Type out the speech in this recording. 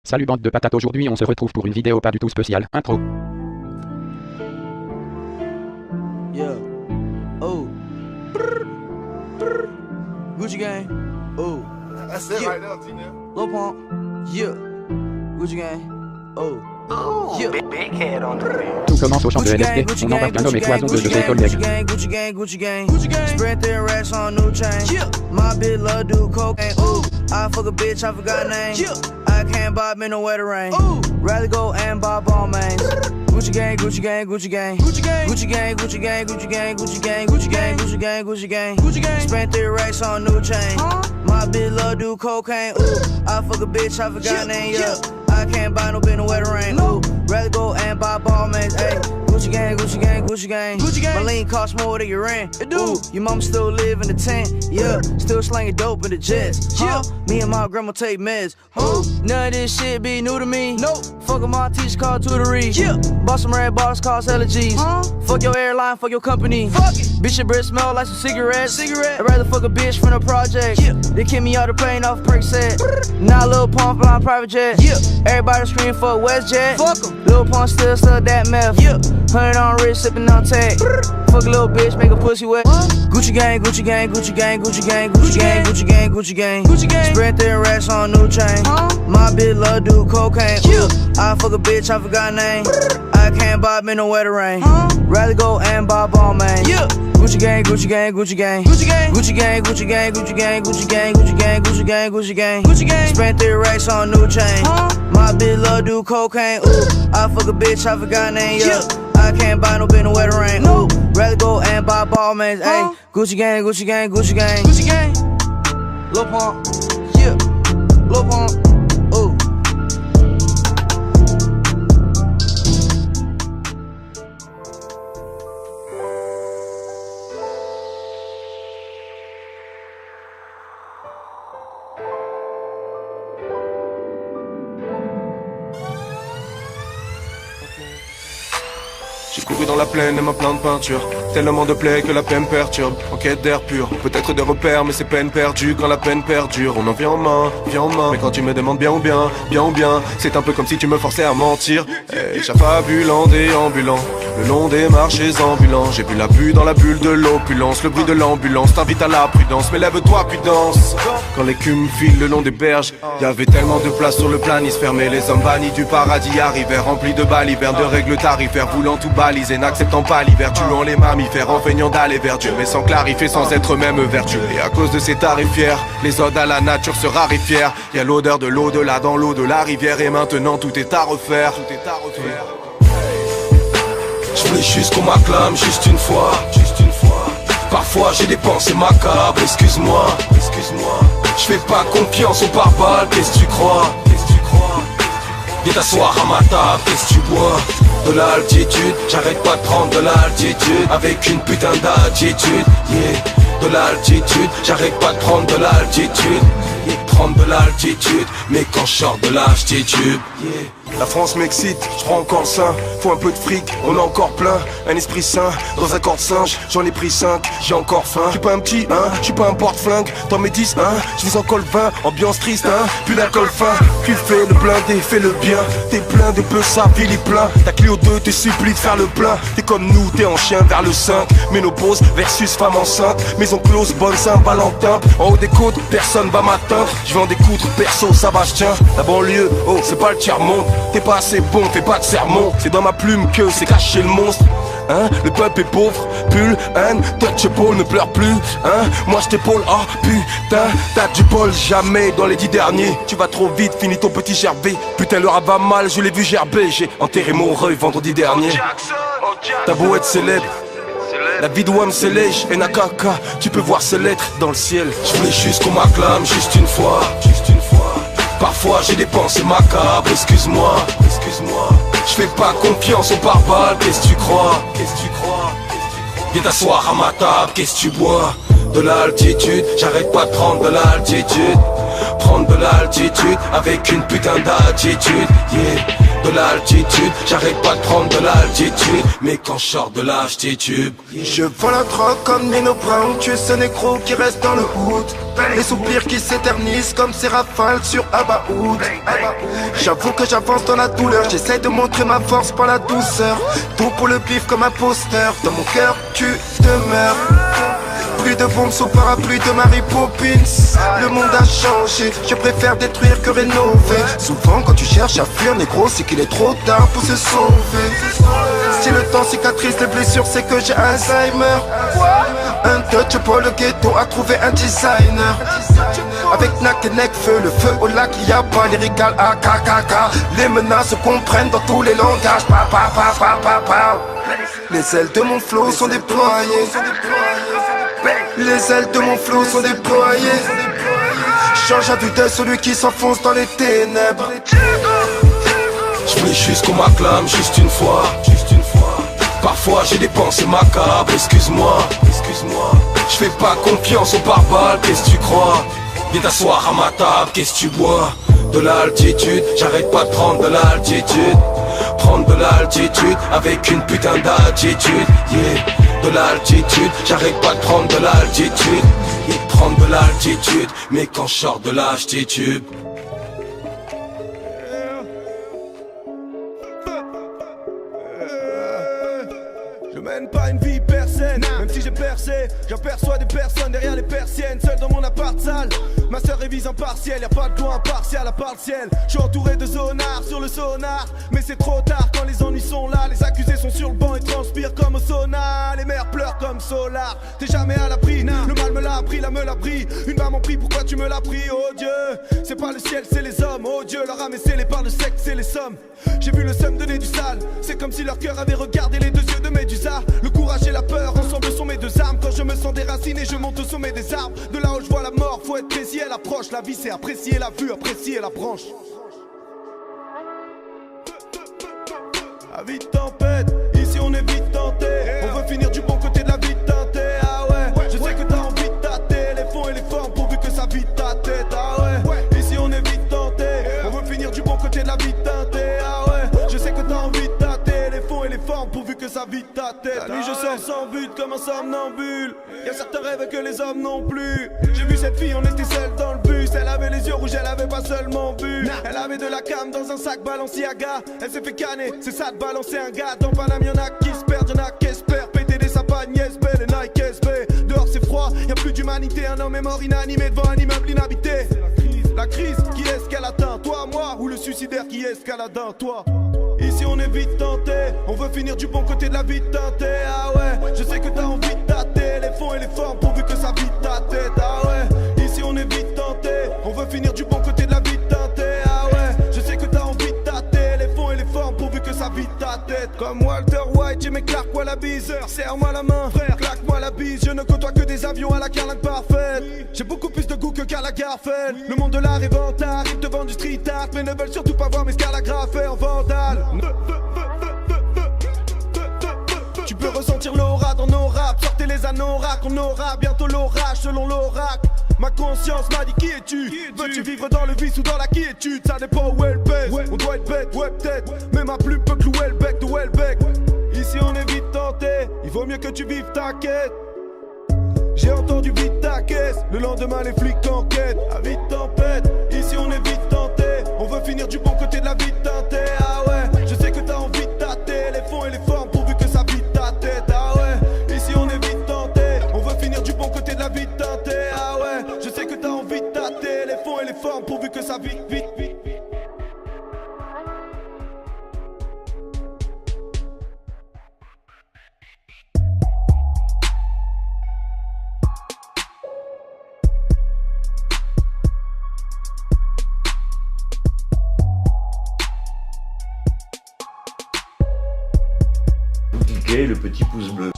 Salut bande de patates, aujourd'hui on se retrouve pour une vidéo pas du tout spéciale. Intro. Yeah. Oh. Gucci gang. Oh. That's it Yeah. right there, T-Nip. Lil Pump. Yeah. Gucci gang. Oh. Yeah. Big head on the beat. Tout commence au champ de LSD, on embarque un homme et trois autres de ses collègues. Gucci gang, Gucci gang, Gucci gang. Spread their racks on new chain. My bitch love do cocaine. Ooh, I fuck a bitch, I forgot name. I can't buy me no wetter rain. Rather go and buy ball mains. Gucci gang, Gucci gang, Gucci gang, Gucci gang, Gucci gang, Gucci gang, Gucci gang, Gucci gang, Gucci gang, Gucci gang, Gucci gang, Gucci gang. Spent their racks on new chain. My bitch love do cocaine. Ooh, I fuck a bitch, I forgot name. Yeah, I can't buy no bitch no wetter rain. Ooh, rather go and buy ball mains. Ayy. Gucci gang, Gucci gang, Gucci gang, Gucci gang. My lean cost more than your rent. It do. Ooh, your mama still live in the tent. Yeah, still slanging dope in the jets. Yeah, me and my grandma take meds. Ooh, none of this shit be new to me. Nope. Fuck with my teacher called tutory. Yeah, bought some red bottles cost allergies. Fuck your airline, fuck your company. Fuck it. Bitch, your breath smell like some cigarettes. I'd rather fuck a bitch from the project. Yeah, they kick me out the plane off Perk set. Now Lil Pump flying private jet. Yeah, everybody scream for WestJet. Fuck 'em. Lil Pump still that meth. Yeah. 100 on wrist, sippin' on tag. Fuck a little bitch, make a pussy wet. Gucci gang, Gucci gang, Gucci gang, Gucci gang, Gucci gang, Gucci gang, Gucci gang, Gucci gang. Spread their racks on new chain. My bitch love do cocaine. I fuck a bitch, I forgot name. I can't buy me no wetter rain. Rather go and buy ball man. Gucci gang, Gucci gang, Gucci gang, Gucci gang, Gucci gang, Gucci gang, Gucci gang, Gucci gang, Gucci gang, Gucci gang, Gucci gang, Gucci gang. Spent their racks on new chain. My bitch love do cocaine. Ooh, I fuck a bitch, I forgot name. Yeah. I can't buy no bitch no wetter rain. No, rather go and buy ball mains. Ayy, Gucci gang, Gucci gang, Gucci gang, Gucci gang. Lil Pump, yeah, Lil Pump, ooh. J'ai couru dans la plaine et ma plein de peinture. Tellement de plaies que la peine perturbe. En quête d'air pur, peut-être des repères, mais c'est peine perdue quand la peine perdure. On en vient en main, mais quand tu me demandes bien ou bien, c'est un peu comme si tu me forçais à mentir. Et j'affabulant, déambulant, le long des marchés ambulants. J'ai bu la bulle dans la bulle de l'opulence. Le bruit de l'ambulance t'invite à la prudence, mais lève-toi puis danse. Quand l'écume file le long des berges, y'avait tellement de place sur le planis fermé. Les hommes bannis du paradis arrivaient, remplis de balivernes, de règles tarifaires, voulant tout baliser, n'acceptant pas l'hiver, tuant les mammifères, en feignant d'aller vers Dieu, mais sans clarifier, sans être même vertueux. Et à cause de ces tarifières, les odes à la nature se raréfièrent. Y'a l'odeur de l'au-delà dans l'eau de la rivière, et maintenant tout est à refaire. Je voulais juste qu'on m'acclame, juste une fois. Parfois j'ai des pensées macabres, excuse-moi. Je fais pas confiance aux barbares, qu'est-ce que tu crois? Viens t'asseoir à ma table, qu'est-ce que tu bois? De l'altitude, j'arrête pas de prendre de l'altitude. Avec une putain d'attitude, yeah. De l'altitude, j'arrête pas de prendre de l'altitude. Prendre de l'altitude, mais quand je sors de l'altitude, yeah. La France m'excite, je prends encore le sein. Faut un peu de fric, on a encore plein. Un esprit sain, dans un corps de singe. J'en ai pris 5, j'ai encore faim. J'suis pas un petit, hein, j'suis pas un porte-flingue. Dans mes 10, hein, j'vous encore le vin. Ambiance triste, hein, plus d'alcool fin. Tu fais le blindé, fais le bien. T'es plein de peu, ça il est plein. Ta Clio 2 te supplie de faire le plein. T'es comme nous, t'es en chien vers le 5. Ménopause versus femme enceinte. Maison close, bonne Saint-Valentin. En haut des côtes, personne va m'atteindre. J'vais en découdre, perso, ça va, j'tiens. La banlieue, oh, c'est pas le tiers-monde. T'es pas assez bon, fais pas de sermon. C'est dans ma plume que c'est caché le monstre. Hein, le peuple est pauvre, pull, haine, touchable, ne pleure plus, hein. Moi je t'épaule, oh putain, t'as du bol, jamais dans les 10 derniers. Tu vas trop vite, finis ton petit gerber. Putain le rap va mal, je l'ai vu gerber. J'ai enterré mon reuil vendredi dernier. T'as beau être célèbre, la vie de Wam c'est léger, NAKK, tu peux voir ces lettres dans le ciel. Je voulais juste qu'on m'acclame, juste une fois. Parfois j'ai des pensées macabres, excuse-moi. Je fais pas confiance aux barbares, qu'est-ce que tu crois? Viens t'asseoir à ma table, qu'est-ce que tu bois? De l'altitude, j'arrête pas de prendre de l'altitude. Prendre de l'altitude avec une putain d'attitude, yeah. de l'altitude, j'arrête pas de prendre de l'altitude. Mais quand je sors de là, je titube. Je vends la drogue comme Nino Brown, tu es ce négro qui reste dans le hood. Les soupirs qui s'éternisent comme ces rafales sur Abaoud. J'avoue que j'avance dans la douleur, j'essaie de montrer ma force par la douceur. Tout pour le bif comme un poster, dans mon cœur tu demeures. Plus de bombes sous parapluie de Mary Poppins. Le monde a changé, je préfère détruire que rénover. Souvent quand tu cherches à fuir négro, c'est qu'il est trop tard pour se sauver. Si le temps cicatrise les blessures, c'est que j'ai Alzheimer. Un Dutch pour le ghetto a trouvé un designer. Avec Nak et Nekfeu, le feu au lac, y'a pas lyrical AKKK. Les menaces se comprennent dans tous les langages. Pa, pa, pa, pa, pa, pa. Les ailes de mon flow sont déployées. Les ailes de mon flow sont déployées. Change à vue de celui qui s'enfonce dans les ténèbres. Je voulais juste qu'on m'acclame, juste une fois. Parfois j'ai des pensées macabres, excuse-moi. Je fais pas confiance aux barbares, qu'est-ce que tu crois? Viens t'asseoir à ma table, qu'est-ce que tu bois? De l'altitude, j'arrête pas de prendre de l'altitude. Prendre de l'altitude avec une putain d'attitude, yeah. De l'altitude, j'arrête pas de prendre de l'altitude. Prendre de l'altitude, mais quand je sors de là, je titube. Je mène pas une vie persaine, même si j'ai percé. J'aperçois des personnes derrière les persiennes, seul dans mon appart sale. Ma sœur révise en partiel, y'a pas de loin impartial à part le ciel. Je suis entouré de zonards sur le sonar, mais c'est trop tard quand les ennuis sont là. Les accusés sont sur le banc et transpirent comme au sauna. Les mères pleurent comme Solar, t'es jamais à l'abri. Le mal me l'a appris, la me l'a pris. Une maman prie, pourquoi tu me l'as pris? Oh Dieu, c'est pas le ciel, c'est les hommes. Oh Dieu, leur âme est scellée par le sexe et les sommes. J'ai vu le seum donner du sale, c'est comme si leur cœur avait regardé les deux yeux de Médusa. Le courage et la peur, ensemble sont mes deux armes. Quand je me sens déraciné, je monte au sommet des arbres. De là où je vois la mort, faut être précis, elle approche. La vie c'est apprécier la vue, apprécier la branche. À vite tempête, ici on est vite tenté. On veut finir du bon côté de la vie teintée. Ah ouais, je sais que t'as envie de tâter les fonds et les formes pourvu que ça vide ta tête. Ah ouais, ici on est vite tenté. On veut finir du bon côté de la vie teintée. Ah ouais, je sais que t'as envie de tâter les fonds et les formes pourvu que ça vide ta tête. La nuit je sors sans but comme un somnambule. Y'a certains rêves que les hommes n'ont plus. J'ai vu cette fille, on était seul dans le bus. Elle avait les yeux rouges, elle avait pas seulement bu. Elle avait de la cam dans un sac Balenciaga. Elle s'est fait canner, c'est ça de balancer un gars. Dans Paname y'en a qui se perdent, y'en a qui espèrent. PTD sa pagne SB, les Nike SB. Dehors c'est froid, y'a plus d'humanité. Un homme est mort inanimé devant un immeuble inhabité. La crise, qui est-ce qu'elle atteint? Toi, moi, ou le suicidaire qui est-ce qu'elle atteint? Toi. Ici on est vite tenté, on veut finir du bon côté de la vie teintée. Ah ouais, je sais que t'as envie de tâter les fonds et les formes pourvu que ça vide ta tête. Ah ouais, ici on est vite tenté, on veut finir du bon côté de la vie teintée. Ah ouais, je sais que t'as envie de tâter les fonds et les formes pourvu que ça vide ta tête. Comme Walter White, Jimmy Clark, Wallabies. Serre-moi la main, frère, claque-moi la bise. Je ne côtoie que des avions à la carlingue parfaite. J'ai beaucoup plus de goût que Karl Lagerfeld. Le monde de l'art est vantard, ils te vendent du street art, mais ne veulent surtout pas voir mes scalagraphes en vandale. Tu peux ressentir l'aura dans nos raps. Sortez les anoraks, on aura bientôt l'orage selon l'oracle. Ma conscience m'a dit qui es-tu? Veux-tu vivre dans le vice ou dans la quiétude? Ça dépend où elle pèse. On doit être bête, ouais peut-être, mais ma plume peut clouer le bec de Welbeck. Ici on est vite tenté, il vaut mieux que tu vives ta quête. J'ai entendu vite ta caisse, le lendemain les flics enquêtent. À vite tempête, ici on est vite tenté. On veut finir du bon côté de la vie teintée. Ah ouais, je sais que t'as envie de tâter les fonds et les formes pourvu que ça vide ta tête. Ah ouais, ici on est vite tenté. On veut finir du bon côté de la vie teintée. Ah ouais, je sais que t'as envie de tâter les fonds et les formes pourvu que ça vide, vite, vite. Le petit pouce bleu.